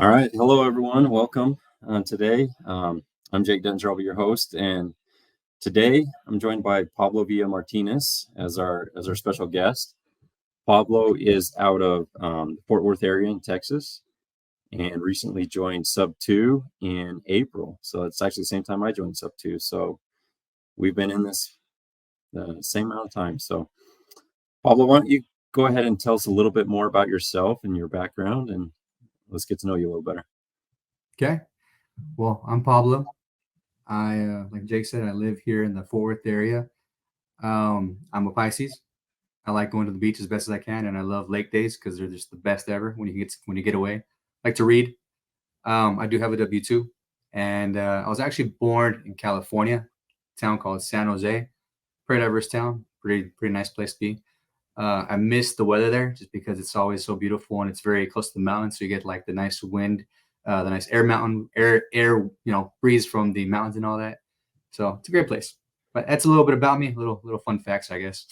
All right. Hello, everyone. Welcome today. I'm Jake Denzer. I'll be your host. And today I'm joined by Pablo Villa-Martinez as our special guest. Pablo is out of the Fort Worth area in Texas and recently joined Sub 2 in April. So it's actually the same time I joined Sub 2. So we've been in this the same amount of time. So Pablo, why don't you go ahead and tell us a little bit more about yourself and your background, and let's get to know you a little better. Okay. Well, I'm Pablo. Like Jake said, I live here in the Fort Worth area. I'm a Pisces. I like going to the beach as best as I can, and I love lake days because they're just the best ever when you get away. I like to read. I do have a W-2, and I was actually born in California, a town called San Jose. Pretty diverse town, pretty nice place to be. I miss the weather there just because it's always so beautiful and it's very close to the mountains, so you get like the nice wind, the nice air breeze from the mountains and all that. So it's a great place. But that's a little bit about me, little fun facts, I guess.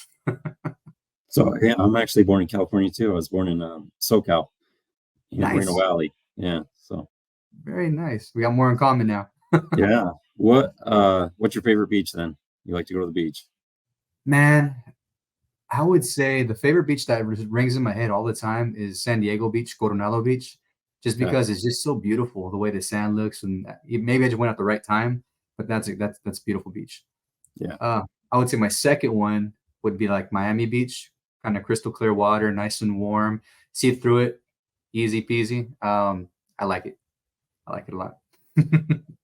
So yeah, I'm actually born in California too. I was born in SoCal in Moreno Nice, Valley. Yeah. So very nice. We got more in common now. yeah. What's your favorite beach then? You like to go to the beach? Man, I would say the favorite beach that rings in my head all the time is San Diego Beach, Coronado Beach, just Okay. because it's just so beautiful the way the sand looks, and maybe I just went at the right time, but that's a beautiful beach. Yeah. Uh, I would say my second one would be like Miami Beach, kind of crystal clear water, nice and warm. See through it, easy peasy. I like it. I like it a lot.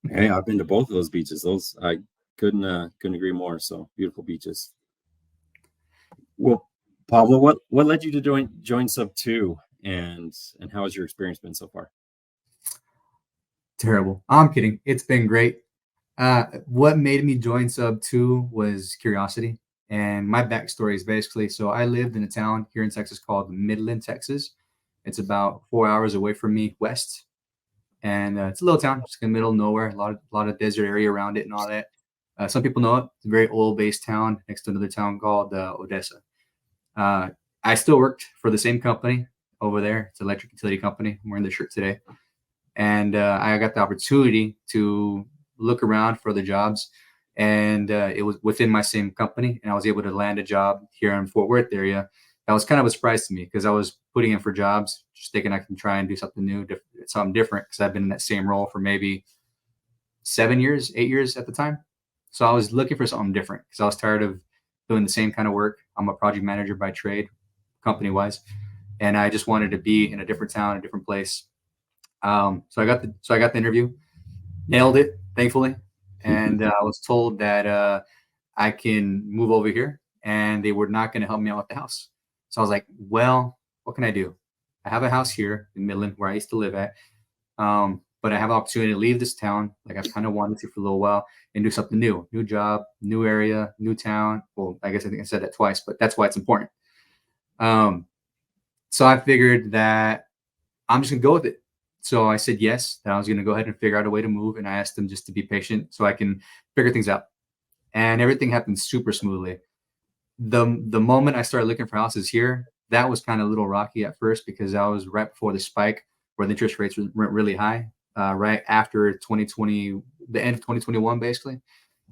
Hey, I've been to both of those beaches. Those I couldn't agree more. So beautiful beaches. Well, Pablo, what led you to join Sub 2, and how has your experience been so far? Terrible. I'm kidding. It's been great. What made me join Sub 2 was curiosity. And my backstory is basically so I lived in a town here in Texas called Midland, Texas. It's about 4 hours away from me west. And it's a little town, just in the middle of nowhere, a lot of desert area around it and all that. Some people know it. It's a very oil-based town next to another town called Odessa. Uh, I still worked for the same company over there. It's an electric utility company. I'm wearing the shirt today, and I got the opportunity to look around for the jobs, and it was within my same company, and I was able to land a job here in Fort Worth area. That was kind of a surprise to me because I was putting in for jobs, just thinking I can try and do something new, something different, because I've been in that same role for maybe 7 years, 8 years at the time. So I was looking for something different because I was tired of doing the same kind of work. I'm a project manager by trade, company wise, and I just wanted to be in a different town, a different place. So I got the interview, nailed it, thankfully, and I was told that I can move over here, and they were not going to help me out with the house. So I was like, well, what can I do? I have a house here in Midland where I used to live at, but I have an opportunity to leave this town, like I've kind of wanted to for a little while, and do something new job, new area, new town. Well, I think I said that twice, but that's why it's important. Um, so I figured that I'm just gonna go with it. So I said yes, that I was gonna go ahead and figure out a way to move, and I asked them just to be patient so I can figure things out. And everything happened super smoothly. The moment I started looking for houses here, that was kind of a little rocky at first because I was right before the spike where the interest rates went really high, right after 2020, the end of 2021, basically.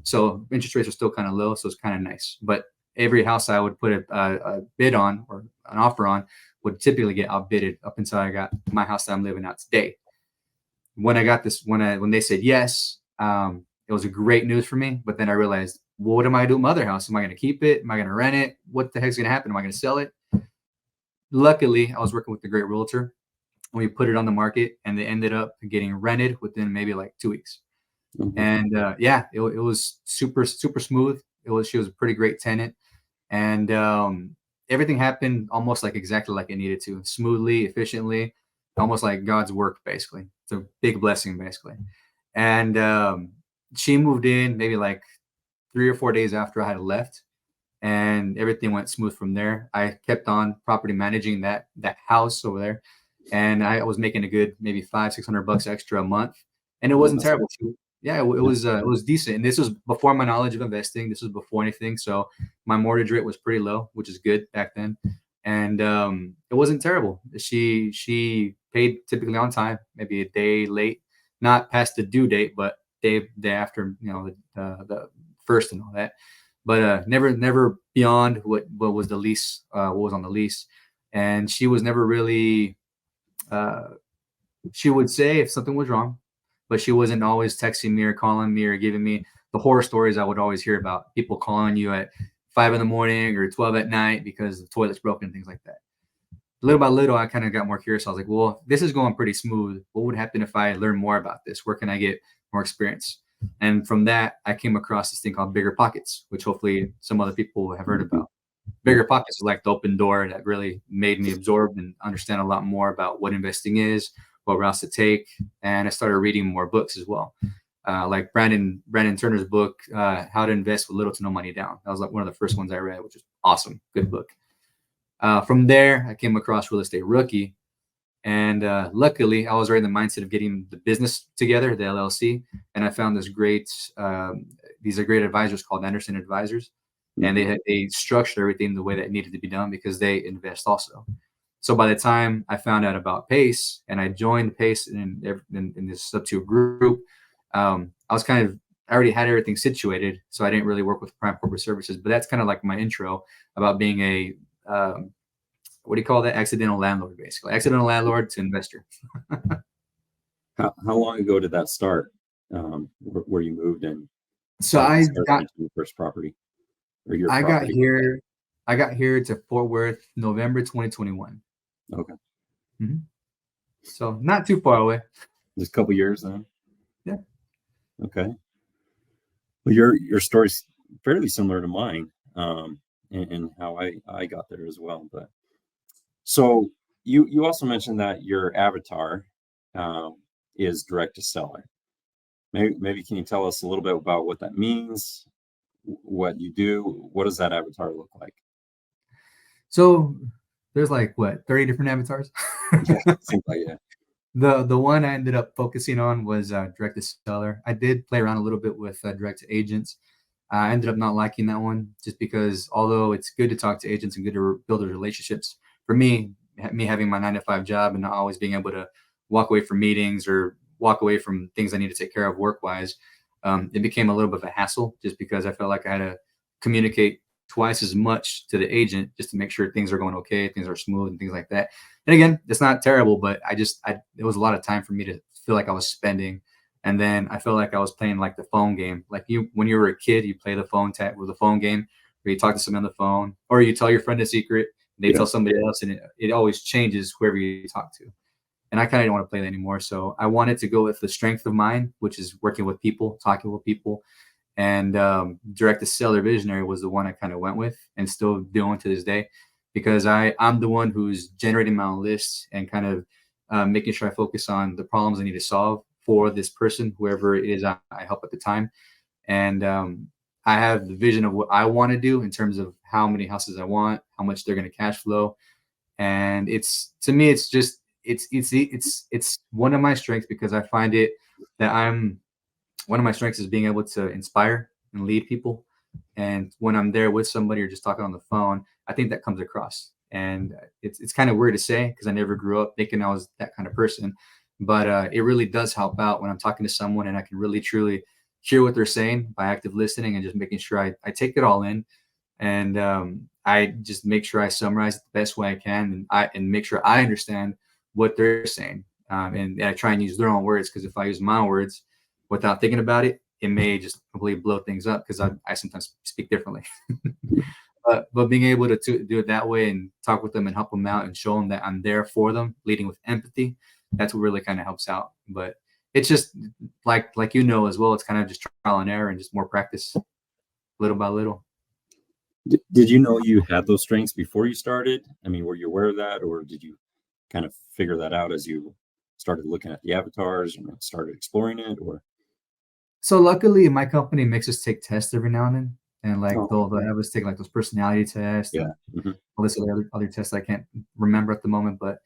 So interest rates are still kind of low, so it's kind of nice. But every house I would put a bid on or an offer on would typically get outbidded up until I got my house that I'm living at today. When I got this, when they said yes, it was a great news for me. But then I realized, well, what am I gonna do with my other house? Am I going to keep it? Am I going to rent it? What the heck's going to happen? Am I going to sell it? Luckily, I was working with a great realtor. We put it on the market, and they ended up getting rented within maybe like 2 weeks. Mhm. And yeah, it was super smooth. She was a pretty great tenant, and everything happened almost like exactly like it needed to, smoothly, efficiently, almost like God's work. Basically, it's a big blessing, basically. And she moved in maybe like 3 or 4 days after I had left, and everything went smooth from there. I kept on property managing that house over there, and I was making a good maybe 500-600 bucks extra a month, and it Oh, wasn't that's terrible too. Yeah, it was decent, and this was before my knowledge of investing. This was before anything, so my mortgage rate was pretty low, which is good back then, and it it wasn't terrible. She paid typically on time, maybe a day late, not past the due date, but day after, the first and all that. But never beyond what was the lease, what was on the lease. And she was never really, she would say if something was wrong, but she wasn't always texting me or calling me or giving me the horror stories I would always hear about, people calling you at 5 a.m. or 12 at night because the toilet's broken and things like that. Little by little, I kind of got more curious. I was like, well, this is going pretty smooth. What would happen if I learn more about this? Where can I get more experience? And from that, I came across this thing called Bigger Pockets, which hopefully some other people have heard about. Bigger Pockets is like the open door that really made me absorb and understand a lot more about what investing is, what routes to take. And I started reading more books as well. Like Brandon Turner's book, How to Invest with Little to No Money Down. That was like one of the first ones I read, which is awesome. Good book. From there, I came across Real Estate Rookie. And luckily, I was already in the mindset of getting the business together, the LLC. And I found these are great advisors called Anderson Advisors. And they structured everything the way that it needed to be done because they invest also. So by the time I found out about PACE and I joined PACE in this sub-2 group, I already had everything situated. So I didn't really work with Prime Corporate Services. But that's kind of like my intro about being a what do you call that? Accidental landlord, basically. Accidental landlord to investor. How long ago did that start? Where you moved in? So I got your first property, or your I got property? here. I got here to Fort Worth, November 2021. Okay. Mm-hmm. So not too far away. Just a couple years then. Yeah. Okay. Well, your story's fairly similar to mine, and how I got there as well. But so you also mentioned that your avatar is direct to seller. Maybe can you tell us a little bit about what that means, what you do? What does that avatar look like? So there's like 30 different avatars. Yeah, seems like yeah. The one I ended up focusing on was direct to seller. I did play around a little bit with direct to agents. I ended up not liking that one just because although it's good to talk to agents and good to build those relationships, for me having my 9-to-5 job and not always being able to walk away from meetings or walk away from things I need to take care of work-wise, it became a little bit of a hassle just because I felt like I had to communicate twice as much to the agent just to make sure things are going okay, things are smooth and things like that. And again, it's not terrible, but it was a lot of time for me to feel like I was spending. And then I felt like I was playing like the phone game. Like when you were a kid, you play the phone tag with the phone game where you talk to someone on the phone or you tell your friend a secret, and they tell somebody else, and it always changes whoever you talk to. And I kind of don't want to play that anymore. So I wanted to go with the strength of mine, which is working with people, talking with people. And direct to seller visionary was the one I kind of went with and still doing to this day, because I'm the one who's generating my own lists and kind of making sure I focus on the problems I need to solve for this person, whoever it is I help at the time. And I have the vision of what I want to do in terms of how many houses I want, how much they're going to cash flow. And it's one of my strengths because I find it that one of my strengths is being able to inspire and lead people. And when I'm there with somebody or just talking on the phone, I think that comes across. And it's kind of weird to say because I never grew up thinking I was that kind of person. But it really does help out when I'm talking to someone and I can really, truly hear what they're saying by active listening and just making sure I take it all in. And I just make sure I summarize it the best way I can and make sure I understand what they're saying. And I try and use their own words because if I use my own words without thinking about it, it may just completely blow things up because I sometimes speak differently. But being able to do it that way and talk with them and help them out and show them that I'm there for them, leading with empathy, that's what really kind of helps out. But it's just like as well, it's kind of just trial and error and just more practice little by little. Did you know you had those strengths before you started? I mean, were you aware of that, or did you kind of figure that out as you started looking at the avatars and started exploring it? Or so luckily my company makes us take tests every now and then. And like they'll have us take like those personality tests, and all this other tests I can't remember at the moment. But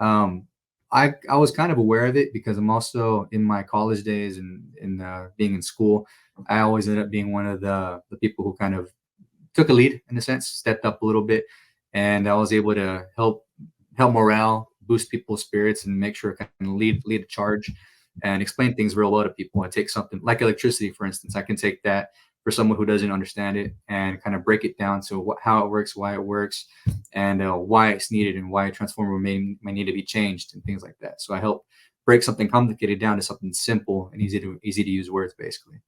I was kind of aware of it because I'm also in my college days and being in school, I always ended up being one of the people who kind of took a lead in a sense, stepped up a little bit, and I was able to help help morale, boost people's spirits, and make sure I can lead a charge and explain things real well to people. I take something like electricity, for instance. I can take that for someone who doesn't understand it and kind of break it down to how it works, why it works, and why it's needed, and why a transformer may need to be changed, and things like that. So I help break something complicated down to something simple and easy to use words, basically.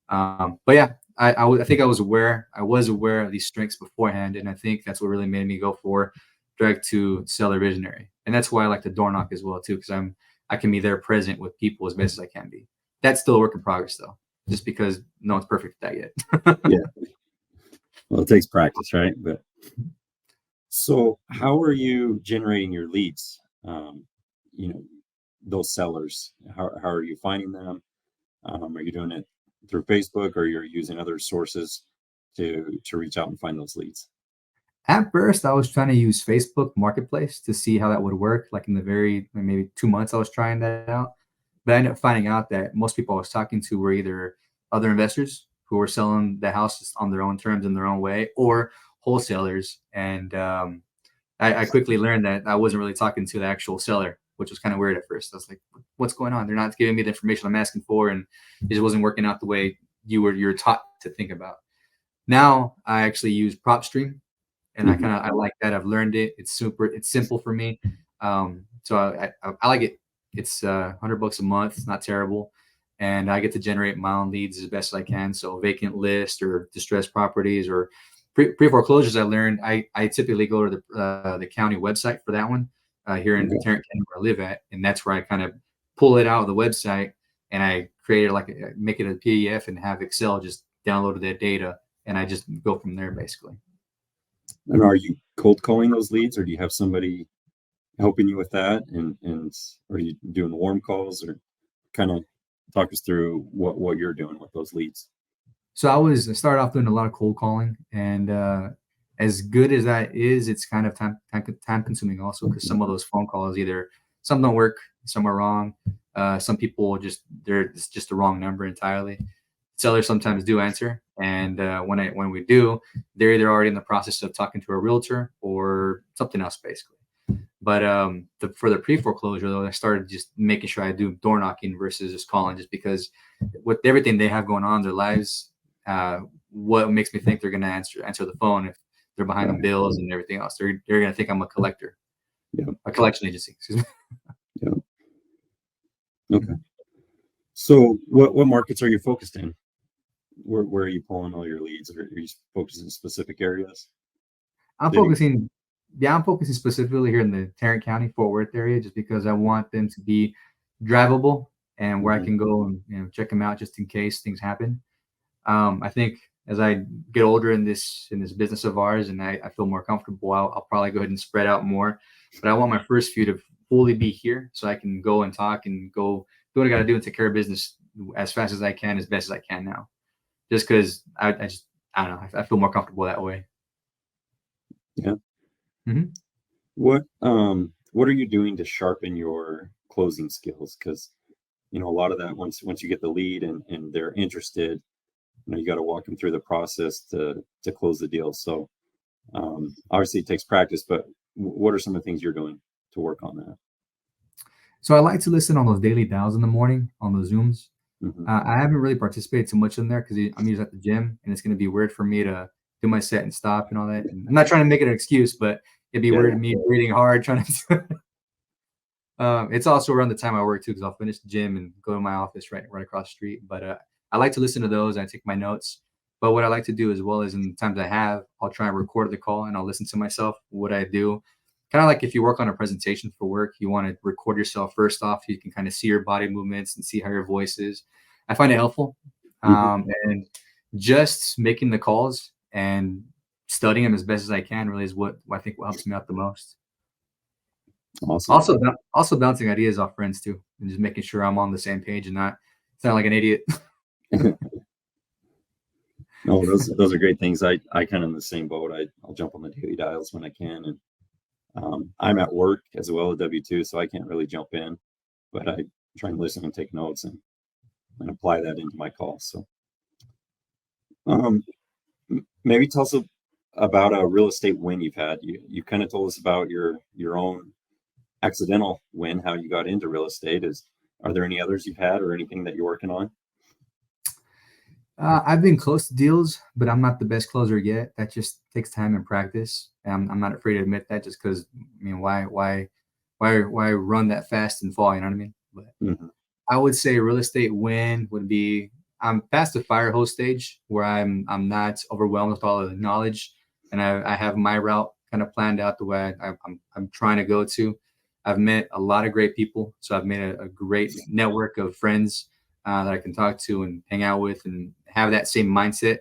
But yeah, I think I was aware of these strengths beforehand, and I think that's what really made me go for direct to seller visionary. And that's why I like to door knock as well too, because I can be there present with people as best as I can be. That's still a work in progress though, just because no one's perfect at that yet. Yeah. Well, it takes practice, right? But so how are you generating your leads? You know, those sellers, how are you finding them? Are you doing it through Facebook, or you're using other sources to reach out and find those leads? At first, I was trying to use Facebook Marketplace to see how that would work. Like in the very maybe 2 months, I was trying that out. But I ended up finding out that most people I was talking to were either other investors who were selling the houses on their own terms in their own way, or wholesalers. And I quickly learned that I wasn't really talking to the actual seller, which was kind of weird at first. I was like, "What's going on? They're not giving me the information I'm asking for, and it just wasn't working out the way you're taught to think about." Now I actually use PropStream, and Mhm. I like that. I've learned it. It's simple for me. So I like it. It's $100 a month. It's not terrible, and I get to generate my own leads as best as I can. So vacant list or distressed properties or pre foreclosures. I learned I typically go to the county website for that one here in Okay. Tarrant County where I live at, and that's where I kind of pull it out of the website, and I create it make it a PDF and have Excel just downloaded that data, and I just go from there basically. And are you cold calling those leads, or do you have somebody helping you with that? And are you doing warm calls, or kind of talk us through what you're doing with those leads? So I started off doing a lot of cold calling, and as good as that is, it's kind of time consuming also, because some of those phone calls, either some don't work, some are wrong. Some people it's just the wrong number entirely. Sellers sometimes do answer, and when we do, they're either already in the process of talking to a realtor or something else basically. But for the pre foreclosure though, I started just making sure I do door knocking versus just calling, just because with everything they have going on in their lives, what makes me think they're going to answer the phone if they're behind on Right. bills and everything else? They're going to think I'm a collector, Yeah. a collection agency. Excuse me. Yeah. Okay. So what markets are you focused in? Where are you pulling all your leads? Or are you focused in specific areas? I'm City? focusing, yeah, I'm focusing specifically here in the Tarrant County, Fort Worth area, just because I want them to be drivable and where I Mhm. can go and check them out just in case things happen. I think as I get older in this business of ours, and I feel more comfortable, I'll probably go ahead and spread out more. But I want my first few to fully be here, so I can go and talk and go do what I got to do and take care of business as fast as I can, as best as I can now. Just because I don't know, I feel more comfortable that way. Yeah. Hmm. What are you doing to sharpen your closing skills? Because a lot of that, once you get the lead and they're interested, you got to walk them through the process to close the deal. So obviously it takes practice, but what are some of the things you're doing to work on that? So I like to listen on those daily dials in the morning on those Zooms. Hmm. I haven't really participated too much in there because I'm usually at the gym, and it's going to be weird for me to do my set and stop and all that. And I'm not trying to make it an excuse, but it'd be Yeah, weird yeah, me breathing hard trying to. It's also around the time I work too, because I'll finish the gym and go to my office right across the street. But I like to listen to those. I take my notes. But what I like to do as well is, in the times I have, I'll try and record the call and I'll listen to myself what I do. Kind of like if you work on a presentation for work, you want to record yourself first off. You can kind of see your body movements and see how your voice is. I find it helpful. hmm, And just making the calls and studying them as best as I can really is what I think what helps me out the most. awesome. Also bouncing ideas off friends too, and just making sure I'm on the same page and not sound like an idiot. No, those are great things. I kind of in the same boat. I'll jump on the daily dials when I can, and I'm at work as well at W2, so I can't really jump in, but I try and listen and take notes and apply that into my calls. So um, maybe tell us about a real estate win you've had. You kind of told us about your own accidental win, how you got into real estate. Are there any others you've had or anything that you're working on? I've been close to deals, but I'm not the best closer yet. That just takes time and practice. And I'm not afraid to admit that, just because I mean, why run that fast and fall? You know what I mean? But Mm-hmm. I would say real estate win would be I'm past the fire hose stage where I'm not overwhelmed with all of the knowledge, and I have my route kind of planned out the way I'm trying to go to. I've met a lot of great people, so I've made a great network of friends that I can talk to and hang out with and have that same mindset.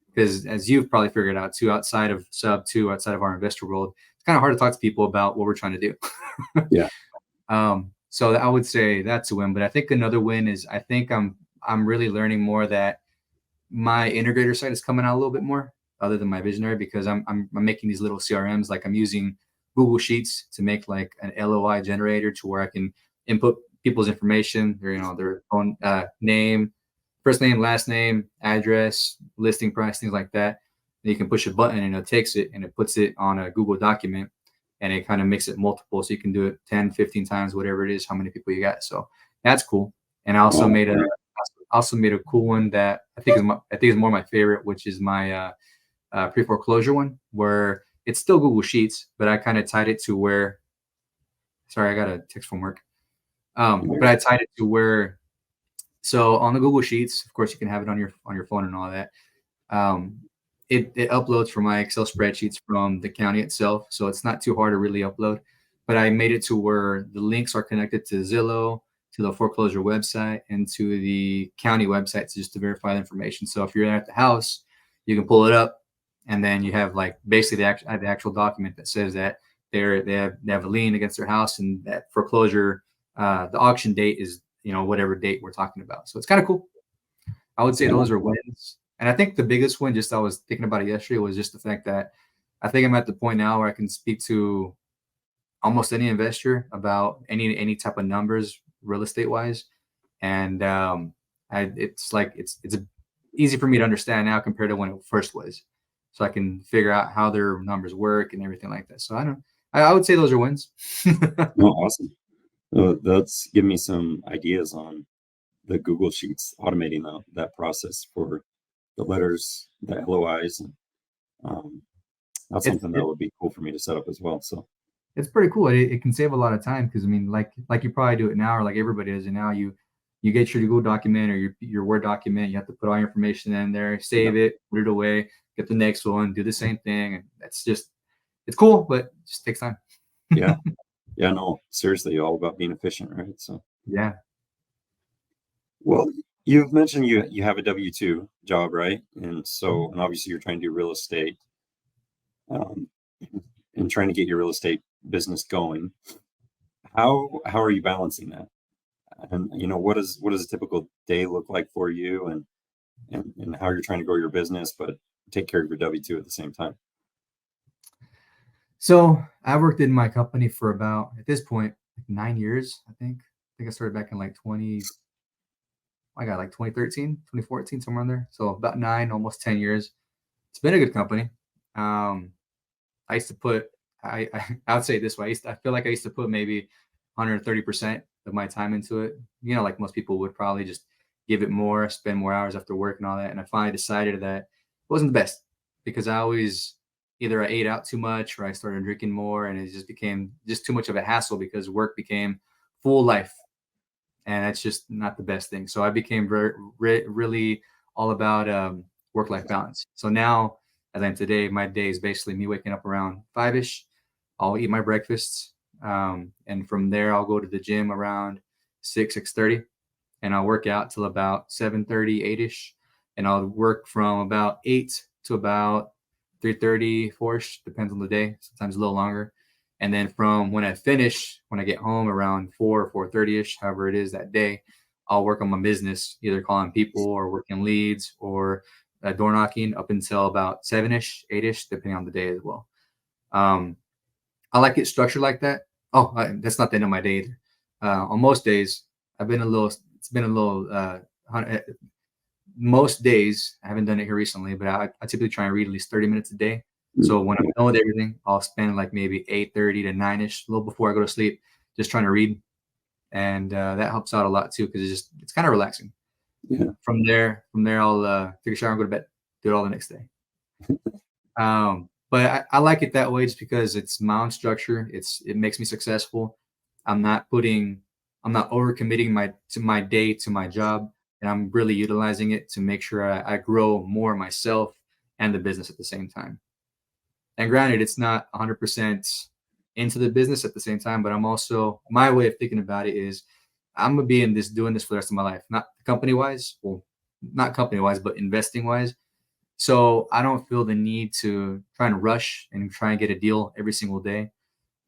Because as you've probably figured out too, outside of outside of our investor world, it's kind of hard to talk to people about what we're trying to do. Yeah. So I would say that's a win. But I think another win is I think I'm really learning more that my integrator side is coming out a little bit more, other than my visionary, because I'm making these little CRMs. Like I'm using Google Sheets to make like an LOI generator to where I can input people's information, their own name, first name, last name, address, listing price, things like that. And you can push a button and it takes it and it puts it on a Google document, and it kind of makes it multiple. So you can do it 10, 15 times, whatever it is, how many people you got. So that's cool. And I also made a cool one that I think is more my favorite, which is my pre-foreclosure one, where it's still Google Sheets, but I kind of tied it to where, sorry, I got a text from work. But I tied it to where, so on the Google Sheets, of course, you can have it on your phone and all that. It uploads from my Excel spreadsheets from the county itself, so it's not too hard to really upload. But I made it to where the links are connected to Zillow, to the foreclosure website, and to the county websites just to verify the information. So if you're at the house, you can pull it up, and then you have like basically the actual document that says that they have a lien against their house, and that foreclosure, the auction date is whatever date we're talking about. So it's kind of cool. I would say those are wins. And I think the biggest win, just I was thinking about it yesterday, was just the fact that I think I'm at the point now where I can speak to almost any investor about any type of numbers real estate wise. And it's easy for me to understand now compared to when it first was. So I can figure out how their numbers work and everything like that. So I would say those are wins. Oh, awesome. That's given me some ideas on the Google Sheets, automating that process for the letters, the LOIs. And that's something that would be cool for me to set up as well. So it's pretty cool. It can save a lot of time, because I mean, like you probably do it now, or like everybody does it now. You get your Google document or your Word document. You have to put all your information in there, save it, put it away, get the next one, do the same thing. And it's cool, but it just takes time. Yeah. Yeah, no, seriously, all about being efficient, right? So yeah. Well, you've mentioned you have a W-2 job, right? And obviously you're trying to do real estate, and trying to get your real estate business going. How are you balancing that? And what does a typical day look like for you, and how you're trying to grow your business but take care of your W-2 at the same time? So I worked in my company for about, at this point, like 9 years, I think. I started back in like 2013, 2014, somewhere in there. So about 9, almost 10 years. It's been a good company. I used to put, I would say it this way. I feel like I used to put maybe 130% of my time into it. Like most people would probably just give it more, spend more hours after work and all that. And I finally decided that it wasn't the best, because either I ate out too much or I started drinking more, and it just became just too much of a hassle because work became full life. And that's just not the best thing. So I became really all about work-life balance. So now, as I'm today, my day is basically me waking up around 5-ish. I'll eat my breakfast. And from there, I'll go to the gym around 6:30. And I'll work out till about 7:30, 8-ish. And I'll work from about 8 to about 3:30, 4-ish, depends on the day, sometimes a little longer. And then from when I get home around 4 or 4:30-ish, however it is that day, I'll work on my business, either calling people or working leads or door knocking up until about 7-ish, 8-ish, depending on the day as well. I like it structured like that. Oh, that's not the end of my day either. On most days, most days, I haven't done it here recently, but I typically try and read at least 30 minutes a day. So when I'm done with everything, I'll spend like maybe 8:30 to 9ish, a little before I go to sleep, just trying to read, and that helps out a lot too because it's kind of relaxing. Yeah. From there, I'll take a shower and go to bed. Do it all the next day. But I like it that way just because it's my own structure. It makes me successful. I'm not overcommitting my day to my job, and I'm really utilizing it to make sure I grow more myself and the business at the same time. And granted, it's not 100% into the business at the same time, but I'm also, my way of thinking about it is I'm gonna be doing this for the rest of my life, not company wise, well, not company wise, but investing wise. So I don't feel the need to try and rush and try and get a deal every single day.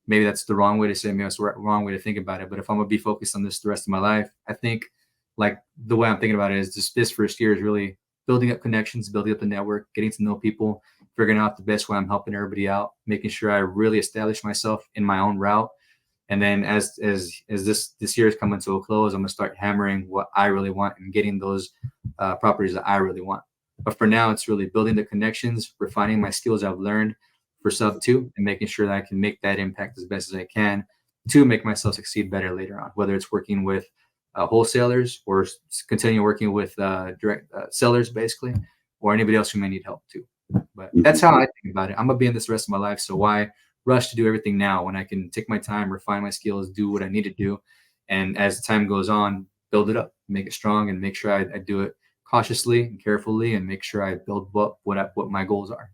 Maybe that's the wrong way to say it. Maybe that's the wrong way to think about it. But if I'm gonna be focused on this the rest of my life, I think like the way I'm thinking about it is this first year is really building up connections, building up the network, getting to know people, figuring out the best way I'm helping everybody out, making sure I really establish myself in my own route. And then as this year is coming to a close, I'm gonna start hammering what I really want and getting those properties that I really want. But for now, it's really building the connections, refining my skills I've learned for sub two, and making sure that I can make that impact as best as I can to make myself succeed better later on, whether it's working with wholesalers or continue working with direct sellers, basically, or anybody else who may need help too. But that's how I think about it. I'm going to be in this the rest of my life. So why rush to do everything now when I can take my time, refine my skills, do what I need to do. And as time goes on, build it up, make it strong, and make sure I do it cautiously and carefully, and make sure I build what my goals are.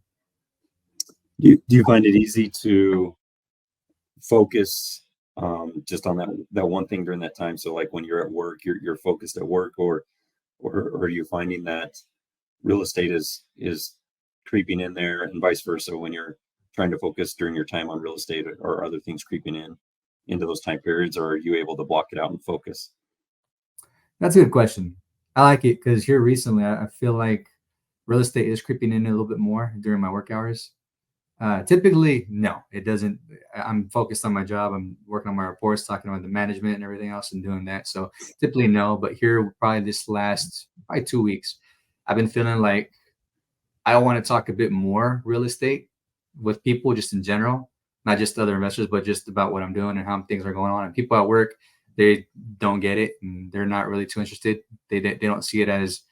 Do you find it easy to focus just on that one thing during that time? So like when you're at work, you're focused at work, or are you finding that real estate is creeping in there, and vice versa when you're trying to focus during your time on real estate, or other things creeping into those time periods, or are you able to block it out and focus? That's a good question. I like it because here recently, I feel like real estate is creeping in a little bit more during my work hours. Typically, no, it doesn't. I'm focused on my job. I'm working on my reports, talking about the management and everything else, and doing that. So typically, no. But here, probably this last 2 weeks, I've been feeling like I want to talk a bit more real estate with people, just in general, not just other investors, but just about what I'm doing and how things are going on. And people at work, they don't get it, and they're not really too interested. They don't see it as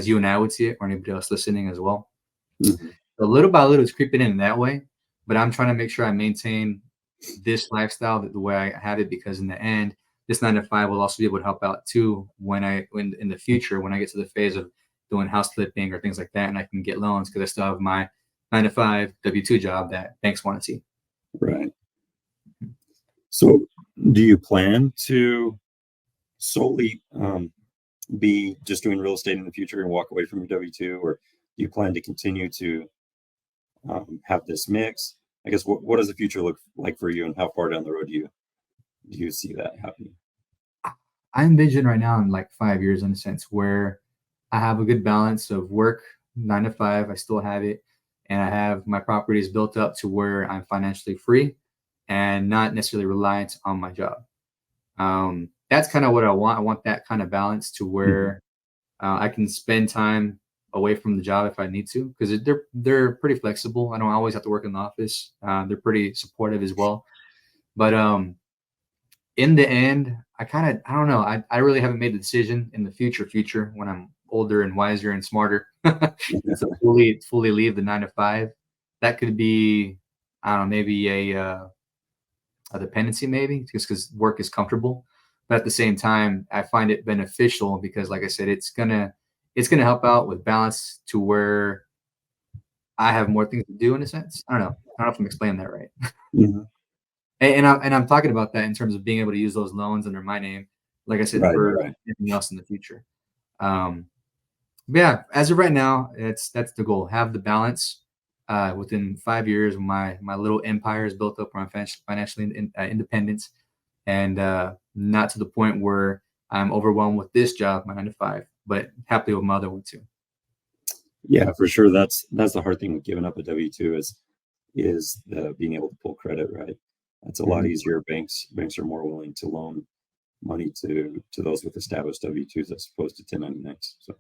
you and I would see it, or anybody else listening as well. Mm-hmm. So little by little, it's creeping in that way. But I'm trying to make sure I maintain this lifestyle the way I have it, because in the end, this 9 to 5 will also be able to help out too when in the future, when I get to the phase of doing house flipping or things like that, and I can get loans because I still have my 9 to 5 W-2 job that banks want to see. Right. So do you plan to solely be just doing real estate in the future and walk away from your W-2, or do you plan to continue to have this mix? I guess what does the future look like for you, and how far down the road do you see that happening? I envision right now in like 5 years, in a sense, where I have a good balance of work, 9 to 5, I still have it, and I have my properties built up to where I'm financially free and not necessarily reliant on my job. That's kind of what I want. I want that kind of balance to where I can spend time away from the job if I need to, because they're pretty flexible. I don't always have to work in the office. They're pretty supportive as well. But in the end, I don't know. I really haven't made the decision in the future when I'm older and wiser and smarter to fully leave the 9 to 5. That could be, I don't know, maybe a dependency, maybe just because work is comfortable. But at the same time, I find it beneficial because, like I said, it's gonna help out with balance to where I have more things to do, in a sense. I don't know if I'm explaining that right. Mm-hmm. And I'm talking about that in terms of being able to use those loans under my name, like I said, for anything else in the future. But yeah, as of right now, that's the goal. Have the balance. Within 5 years, my little empire is built up where I'm financially independent, and not to the point where I'm overwhelmed with this job, my 9 to 5, but happily with my other one too. Yeah, for sure. That's the hard thing with giving up a W-2 is the being able to pull credit, right? That's a lot easier. Banks are more willing to loan money to those with established W-2s as opposed to 1099s. So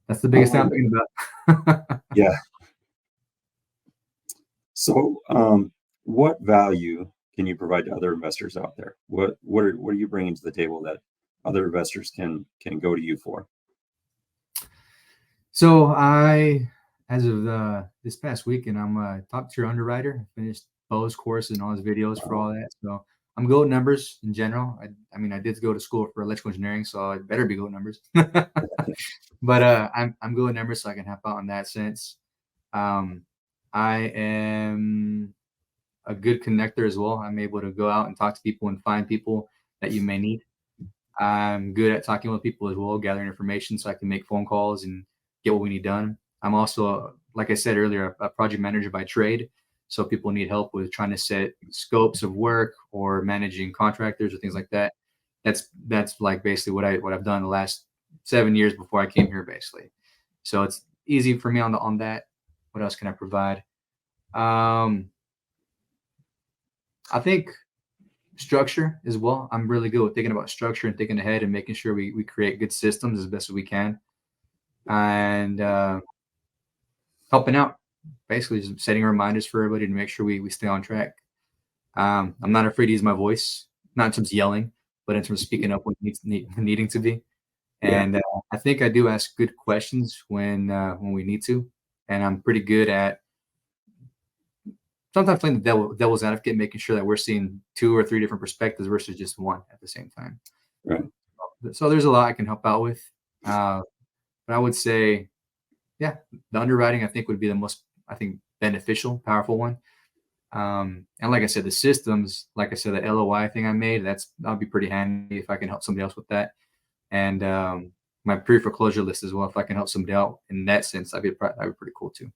that's the biggest thing I'm thinking about. Yeah. So, what value can you provide to other investors out there? What are you bringing to the table that other investors can go to you for? So as of this past weekend, I'm a top tier underwriter. I finished Bo's course and all his videos for all that. So I'm good with numbers in general. I mean, I did go to school for electrical engineering, so I better be good with numbers. But I'm good with numbers, so I can help out in that sense. Um, I am a good connector as well. I'm able to go out and talk to people and find people that you may need. I'm good at talking with people as well, gathering information so I can make phone calls and get what we need done. I'm also, like I said earlier, a project manager by trade. So people need help with trying to set scopes of work or managing contractors or things like that. That's like basically what I've done the last 7 years before I came here, basically. So it's easy for me on that. What else can I provide? Um, I think structure as well. I'm really good with thinking about structure and thinking ahead and making sure we create good systems as best as we can, and helping out, basically just setting reminders for everybody to make sure we stay on track. I'm not afraid to use my voice, not in terms of yelling, but in terms of speaking up when needing to be. Yeah. And I think I do ask good questions when we need to, and I'm pretty good at sometimes playing the devil's advocate, making sure that we're seeing 2 or 3 different perspectives versus just one at the same time. Right. So there's a lot I can help out with. But I would say, yeah, the underwriting I think would be the most, I think, beneficial, powerful one. And like I said, the systems, like I said, the LOI thing I made, that'll be pretty handy if I can help somebody else with that. And my pre-foreclosure list as well, if I can help somebody out in that sense, that'd be pretty cool too.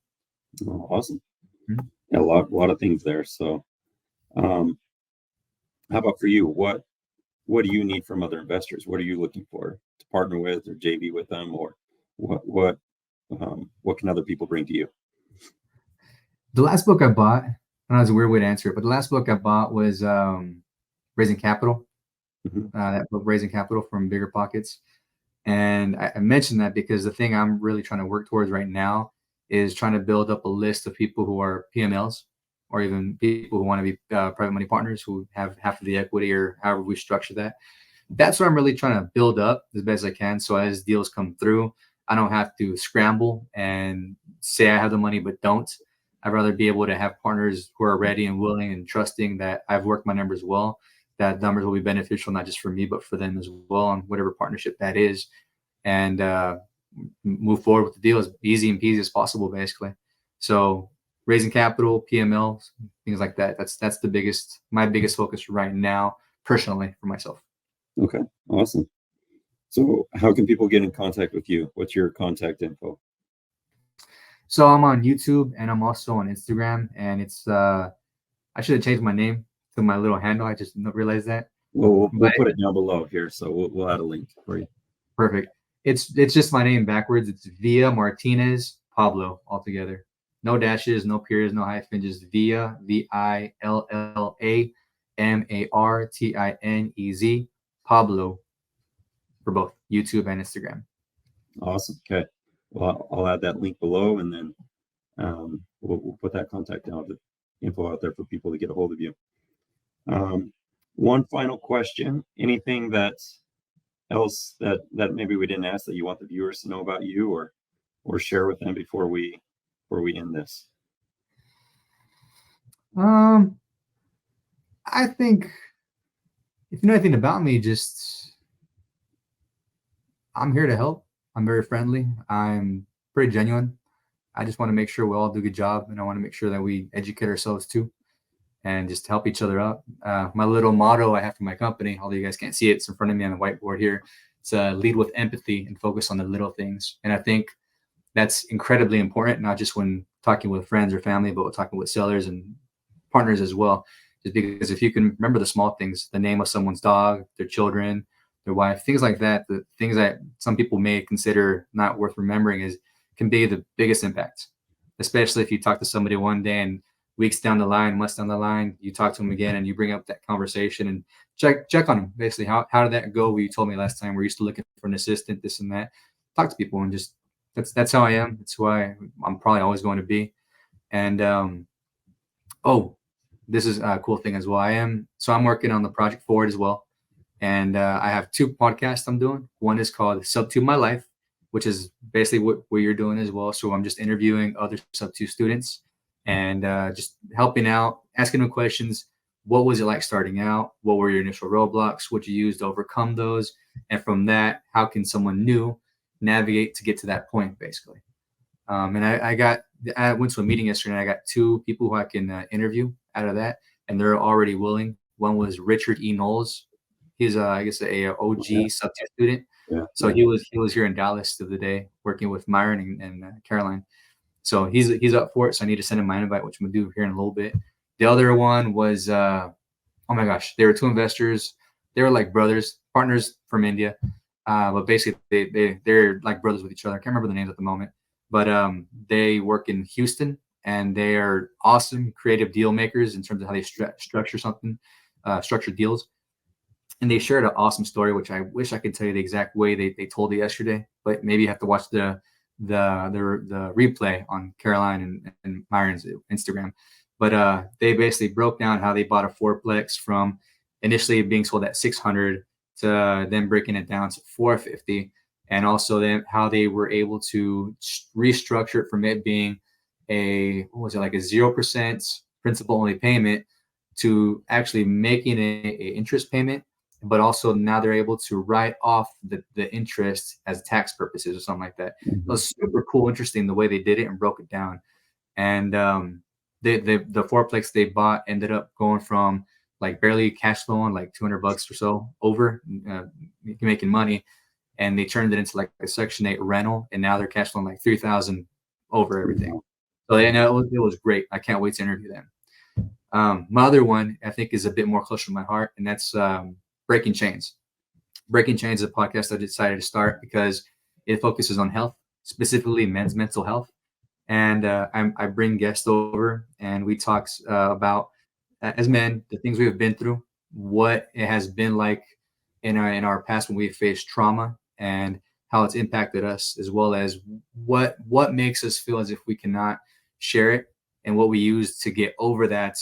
Oh, awesome. Mhm. Yeah, a lot of things there. So, um, how about for you? What do you need from other investors? What are you looking for to partner with or JV with them, or what can other people bring to you? The last book I bought, I know it's a weird way to answer it, but the last book I bought was Raising Capital. Mhm. That book, Raising Capital from Bigger Pockets. And I mentioned that because the thing I'm really trying to work towards right now is trying to build up a list of people who are PMLs or even people who want to be private money partners who have half of the equity or however we structure that. That's what I'm really trying to build up as best as I can. So as deals come through, I don't have to scramble and say I have the money but don't. I'd rather be able to have partners who are ready and willing and trusting that I've worked my numbers well, that numbers will be beneficial not just for me but for them as well on whatever partnership that is, and move forward with the deal as easy and peasy as possible, basically. So raising capital, PML, things like that. That's my biggest focus right now, personally, for myself. Okay, awesome. So, how can people get in contact with you? What's your contact info? So I'm on YouTube and I'm also on Instagram, and it's I should have changed my name to my little handle. I just realized that. Well, we'll But put it down below here, so we'll add a link for you. perfect. It's just my name backwards. It's Villa-Martinez Pablo altogether. No dashes, no periods, no hyphen. Just Villa VILLAMARTINEZ Pablo for both YouTube and Instagram. Awesome. Okay. Well, I'll add that link below, and then we'll put that contact down, the info out there for people to get a hold of you. One final question: anything else that maybe we didn't ask that you want the viewers to know about you, or share with them before we end this? Um, I think if you know anything about me, just I'm here to help. I'm very friendly. I'm pretty genuine. I just want to make sure we all do a good job, and I want to make sure that we educate ourselves too, and just help each other out. My little motto I have for my company, although you guys can't see it, it's in front of me on the whiteboard here. It's lead with empathy and focus on the little things. And I think that's incredibly important, not just when talking with friends or family, but talking with sellers and partners as well. Just because if you can remember the small things, the name of someone's dog, their children, their wife, things like that, the things that some people may consider not worth remembering can be the biggest impact. Especially if you talk to somebody one day and weeks down the line, months down the line, you talk to them again and you bring up that conversation and check on them. Basically, how did that go? Well, you told me last time we're used to looking for an assistant, this and that. Talk to people and just that's how I am. That's who I'm probably always going to be. And Oh, this is a cool thing as well. I'm working on the project forward as well. And I have two podcasts I'm doing. One is called Sub 2 My Life, which is basically what you're doing as well. So I'm just interviewing other Sub 2 students and just helping out, asking them questions. What was it like starting out? What were your initial roadblocks? What you used to overcome those? And from that, how can someone new navigate to get to that point, basically? And I went to a meeting yesterday and I got two people who I can interview out of that, and they're already willing. One was Richard E. Knowles. He's I guess a OG subject student. Yeah. So he was here in Dallas the other day working with Myron and Caroline. So he's up for it. So I need to send him my invite, which I'm gonna do here in a little bit. The other one was oh my gosh, they were two investors. They were like brothers, partners from India. But basically they're like brothers with each other. I can't remember the names at the moment. But they work in Houston, and they are awesome creative deal makers in terms of how they structure something, structure deals. And they shared an awesome story, which I wish I could tell you the exact way they told it yesterday, but maybe you have to watch the replay on Caroline and Myron's Instagram. But they basically broke down how they bought a fourplex from initially being sold at 600 to then breaking it down to 450. And also then how they were able to restructure it from it being what was it, like a 0% principal only payment to actually making a interest payment, but also now they're able to write off the interest as tax purposes or something like that. It was super cool, interesting the way they did it and broke it down. And the fourplex they bought ended up going from like barely cash flowing like $200 or so over making money. And they turned it into like a Section 8 rental, and now they're cash flowing like $3,000 over everything. So they know it was great. I can't wait to interview them. My other one I think is a bit more close to my heart, and that's Breaking Chains. Breaking Chains is a podcast I decided to start because it focuses on health, specifically men's mental health. And I bring guests over, and we talk about, as men, the things we have been through, what it has been like in our past when we faced trauma, and how it's impacted us, as well as what makes us feel as if we cannot share it, and what we use to get over that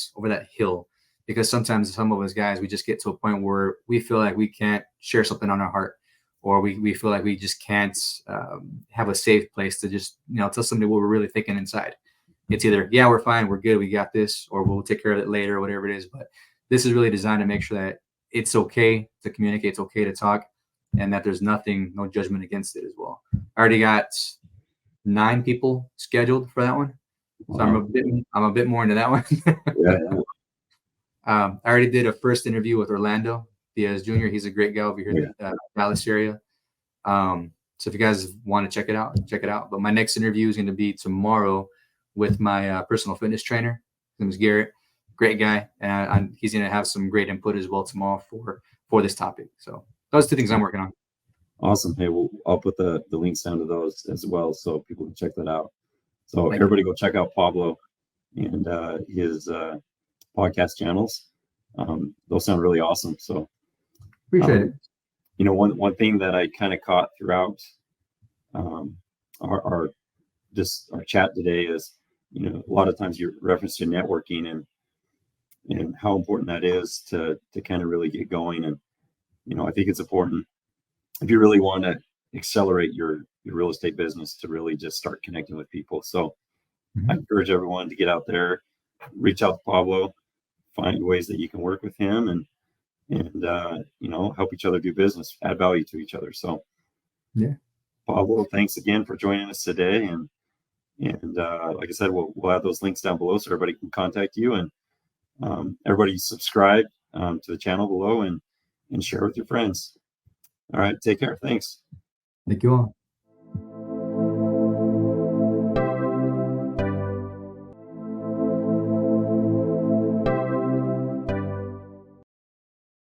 hill. Because sometimes some of us guys, we just get to a point where we feel like we can't share something on our heart, or we feel like we just can't have a safe place to just tell somebody what we're really thinking inside. It's either, yeah, we're fine, we're good, we got this, or we'll take care of it later, or whatever it is. But this is really designed to make sure that it's okay to communicate, it's okay to talk, and that there's no judgment against it as well. I already got 9 people scheduled for that one. So I'm a bit more into that one. Yeah. I already did a first interview with Orlando Diaz Jr. He's a great guy over here in the Dallas area. So if you guys want to check it out. But my next interview is going to be tomorrow with my personal fitness trainer. His name is Garrett. Great guy. And he's going to have some great input as well tomorrow for this topic. So those 2 things I'm working on. Awesome. Hey, I'll put the links down to those as well, so people can check that out. So everybody go check out Pablo and his podcast channels. Those sound really awesome. So appreciate it. One thing that I kind of caught throughout our chat today is, a lot of times you reference to networking and how important that is to kind of really get going. And I think it's important if you really want to accelerate your real estate business to really just start connecting with people. So I encourage everyone to get out there, reach out to Pablo, find ways that you can work with him, and help each other do business, add value to each other. So Pablo, thanks again for joining us today. And like I said, we'll have those links down below so everybody can contact you, and everybody subscribe to the channel below and share with your friends. All right, take care. Thanks. Thank you all.